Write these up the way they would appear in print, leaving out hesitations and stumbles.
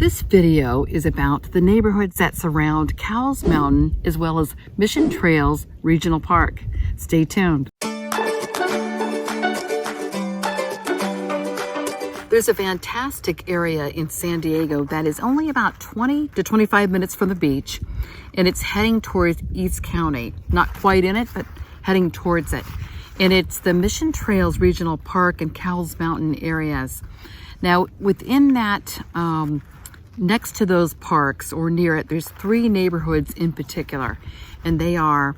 This video is about the neighborhoods that surround Cowles Mountain as well as Mission Trails Regional Park. Stay tuned. There's a fantastic area in San Diego that is only about 20 to 25 minutes from the beach, and it's heading towards East County. Not quite in it, but heading towards it. And it's the Mission Trails Regional Park and Cowles Mountain areas. Now, within that, next to those parks or near it, there's three neighborhoods in particular, and they are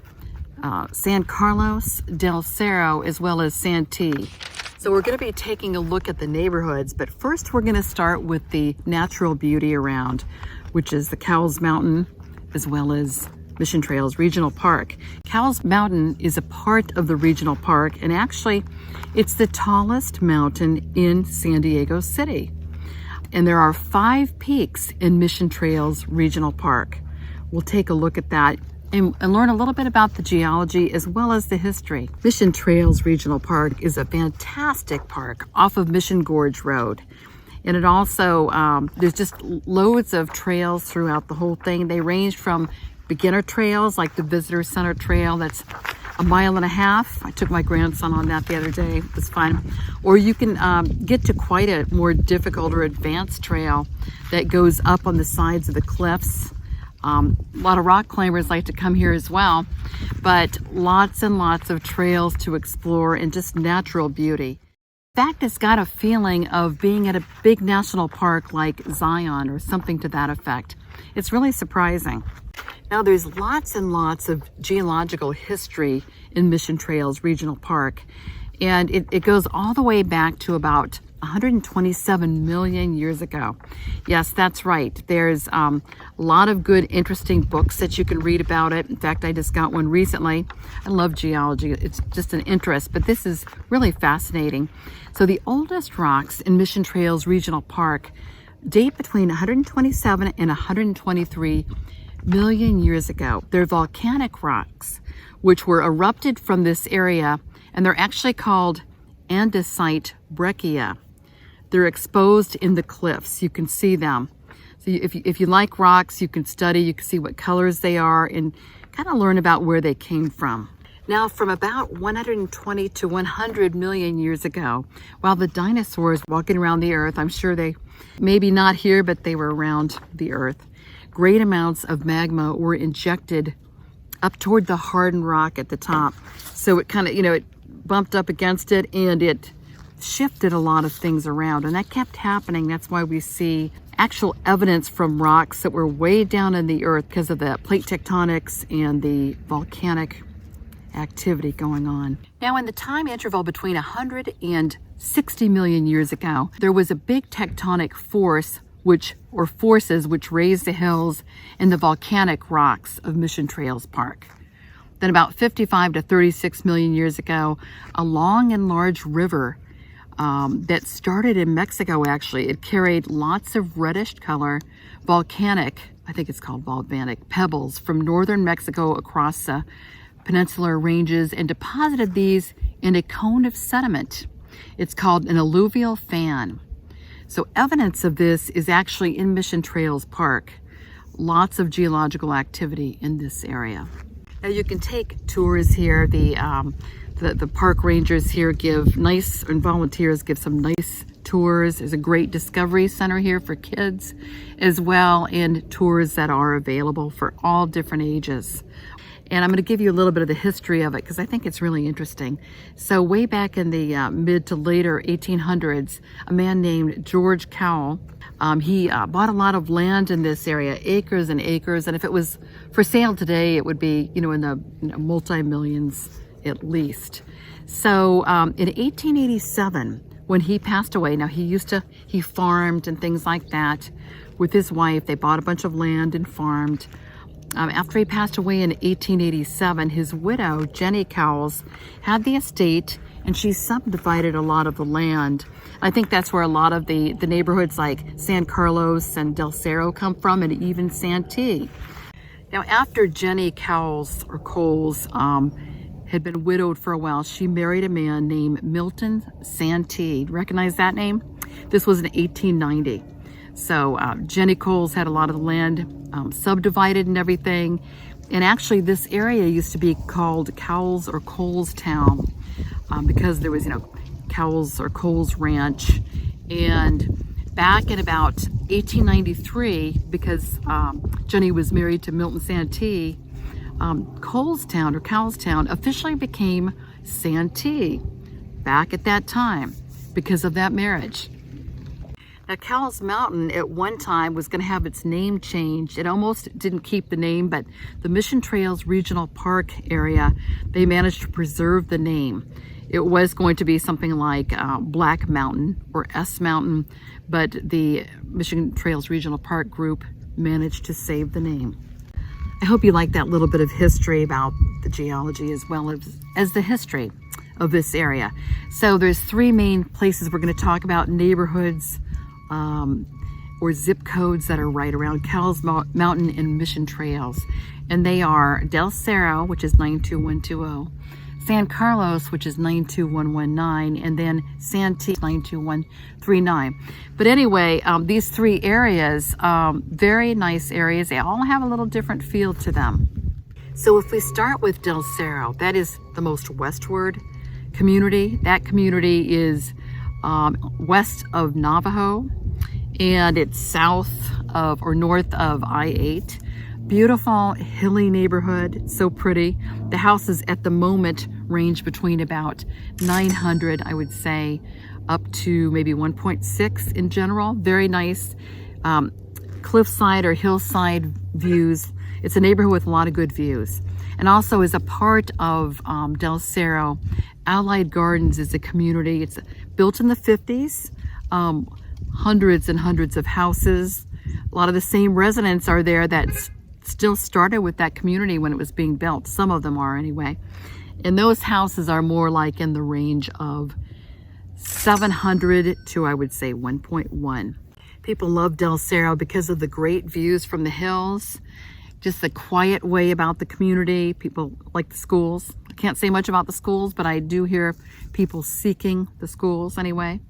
San Carlos, Del Cerro, as well as Santee. So we're going to be taking a look at the neighborhoods, but first we're going to start with the natural beauty around, which is the Cowles Mountain as well as Mission Trails Regional Park. Cowles Mountain is a part of the regional park, and actually it's the tallest mountain in San Diego City. And there are 5 peaks in Mission Trails Regional Park. We'll take a look at that and learn a little bit about the geology as well as the history. Mission Trails Regional Park is a fantastic park off of Mission Gorge Road. And it also, there's just loads of trails throughout the whole thing. They range from beginner trails like the Visitor Center Trail that's 1.5 miles. I took my grandson on that the other day. It was fun. Or you can get to quite a more difficult or advanced trail that goes up on the sides of the cliffs. A lot of rock climbers like to come here as well, but lots and lots of trails to explore and just natural beauty. In fact, it's got a feeling of being at a big national park like Zion or something to that effect. It's really surprising. Now, there's lots and lots of geological history in Mission Trails Regional Park, and it goes all the way back to about 127 million years ago. Yes, that's right. There's a lot of good, interesting books that you can read about it. In fact, I just got one recently. I love geology. It's just an interest, but this is really fascinating. So the oldest rocks in Mission Trails Regional Park date between 127 and 123 million years ago. They're volcanic rocks, which were erupted from this area, and they're actually called andesite breccia. They're exposed in the cliffs. You can see them. So if you like rocks, you can study, you can see what colors they are and kind of learn about where they came from. Now, from about 120 to 100 million years ago, while the dinosaurs walking around the earth, I'm sure they, maybe not here, but they were around the earth, great amounts of magma were injected up toward the hardened rock at the top. So it kind of, it bumped up against it and it shifted a lot of things around, and that kept happening. That's why we see actual evidence from rocks that were way down in the earth because of the plate tectonics and the volcanic activity going on. Now, in the time interval between 100 and 60 million years ago, there was a big tectonic force forces which raised the hills and the volcanic rocks of Mission Trails Park. Then about 55 to 36 million years ago, a long and large river that started in Mexico, actually. It carried lots of reddish color, volcanic, I think it's called volcanic, pebbles from northern Mexico across the peninsular ranges and deposited these in a cone of sediment. It's called an alluvial fan. So evidence of this is actually in Mission Trails Park. Lots of geological activity in this area. Now you can take tours here. The park rangers here give nice, and volunteers give some nice tours. There's a great discovery center here for kids as well, and tours that are available for all different ages. And I'm going to give you a little bit of the history of it because I think it's really interesting. So way back in the mid to later 1800s, a man named George Cowell, he bought a lot of land in this area, acres and acres. And if it was for sale today, it would be, in the multi-millions at least. So in 1887, when he passed away, now he farmed and things like that with his wife. They bought a bunch of land and farmed. After he passed away in 1887, his widow, Jenny Cowles, had the estate, and she subdivided a lot of the land. I think that's where a lot of the neighborhoods like San Carlos and Del Cerro come from, and even Santee. Now, after Jenny Cowles, or Coles, had been widowed for a while, she married a man named Milton Santee. Recognize that name? This was in 1890. So Jenny Coles had a lot of the land subdivided and everything. And actually this area used to be called Cowles or Coles Town because there was, Cowles or Coles Ranch. And back in about 1893, because Jenny was married to Milton Santee, Colestown or Cowlestown officially became Santee back at that time because of that marriage. Now, Cowles Mountain at one time was going to have its name changed. It almost didn't keep the name, but the Mission Trails Regional Park area, they managed to preserve the name. It was going to be something like Black Mountain or S Mountain, but the Mission Trails Regional Park group managed to save the name. I hope you like that little bit of history about the geology as well as the history of this area. So there's three main places we're going to talk about, neighborhoods or zip codes that are right around Cowles Mountain and Mission Trails. And they are Del Cerro, which is 92120, San Carlos, which is 92119, and then Santee, 92139. But anyway, these three areas, very nice areas. They all have a little different feel to them. So if we start with Del Cerro, that is the most westward community. That community is west of Navajo, and it's south of or north of I-8. Beautiful hilly neighborhood, so pretty. The houses at the moment range between about 900, I would say, up to maybe 1.6 in general. Very nice cliffside or hillside views. It's a neighborhood with a lot of good views. And also as a part of Del Cerro, Allied Gardens is a community. It's built in the 50s, hundreds and hundreds of houses. A lot of the same residents are there that still started with that community when it was being built. Some of them are anyway. And those houses are more like in the range of 700 to, I would say, 1.1. People love Del Cerro because of the great views from the hills, just the quiet way about the community. People like the schools. I can't say much about the schools, but I do hear people seeking the schools anyway.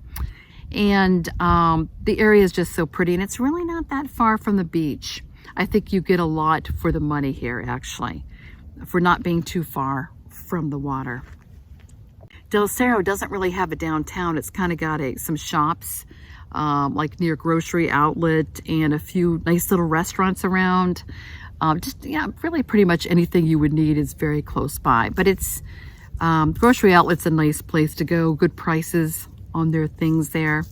And the area is just so pretty, and it's really not that far from the beach. I think you get a lot for the money here, actually, for not being too far from the water. Del Cerro doesn't really have a downtown. It's kind of got some shops, like near grocery outlet, and a few nice little restaurants around. Really pretty much anything you would need is very close by. But it's grocery outlet's a nice place to go. Good prices on their things there.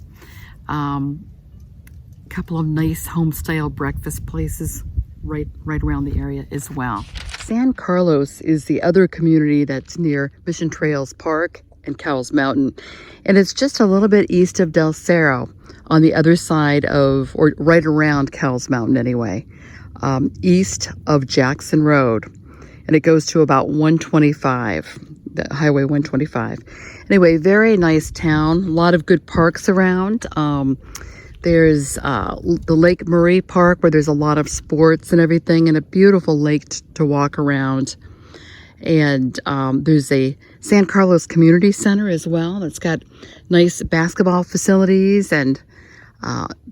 Couple of nice home-style breakfast places right around the area as well. San Carlos is the other community that's near Mission Trails Park and Cowles Mountain, and it's just a little bit east of Del Cerro on the other side of, or right around Cowles Mountain anyway, east of Jackson Road, and it goes to about 125, the Highway 125. Anyway, very nice town, a lot of good parks around. There's the Lake Murray Park, where there's a lot of sports and everything, and a beautiful lake to walk around. And there's a San Carlos Community Center as well. It's got nice basketball facilities and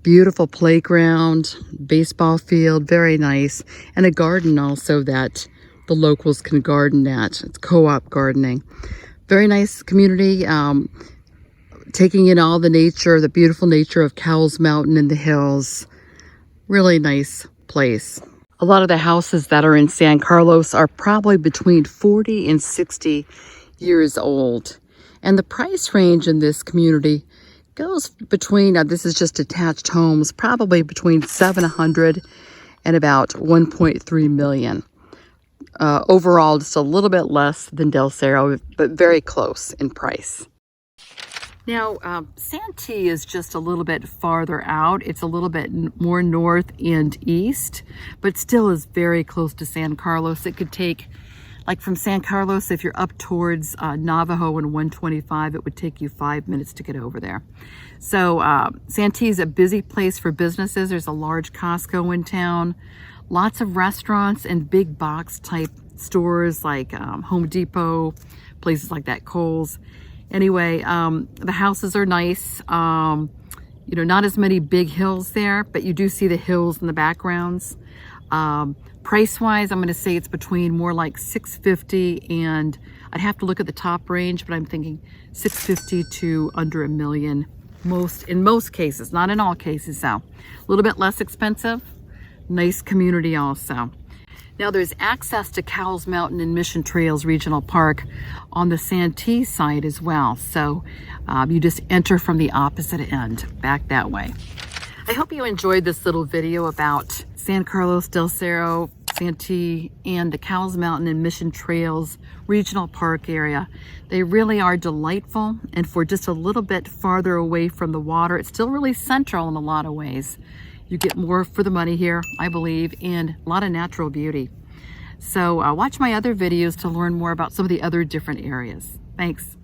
beautiful playground, baseball field, very nice. And a garden also that the locals can garden at. It's co-op gardening. Very nice community. Taking in all the nature, the beautiful nature of Cowles Mountain and the hills. Really nice place. A lot of the houses that are in San Carlos are probably between 40 and 60 years old. And the price range in this community goes between, this is just detached homes, probably between 700 and about 1.3 million. Overall, just a little bit less than Del Cerro, but very close in price. Now, Santee is just a little bit farther out. It's a little bit more north and east, but still is very close to San Carlos. It could take, like from San Carlos, if you're up towards Navajo and 125, it would take you 5 minutes to get over there. So Santee is a busy place for businesses. There's a large Costco in town, lots of restaurants and big box type stores like Home Depot, places like that, Kohl's. Anyway, the houses are nice. You know, not as many big hills there, but you do see the hills in the backgrounds. Price-wise, I'm going to say it's between more like $650 and I'd have to look at the top range, but I'm thinking $650 to under $1 million. In most cases, not in all cases, so a little bit less expensive. Nice community also. Now there's access to Cowles Mountain and Mission Trails Regional Park on the Santee side as well. So you just enter from the opposite end, back that way. I hope you enjoyed this little video about San Carlos del Cerro, Santee, and the Cowles Mountain and Mission Trails Regional Park area. They really are delightful, and for just a little bit farther away from the water, it's still really central in a lot of ways. You get more for the money here, I believe, and a lot of natural beauty. So watch my other videos to learn more about some of the other different areas. Thanks.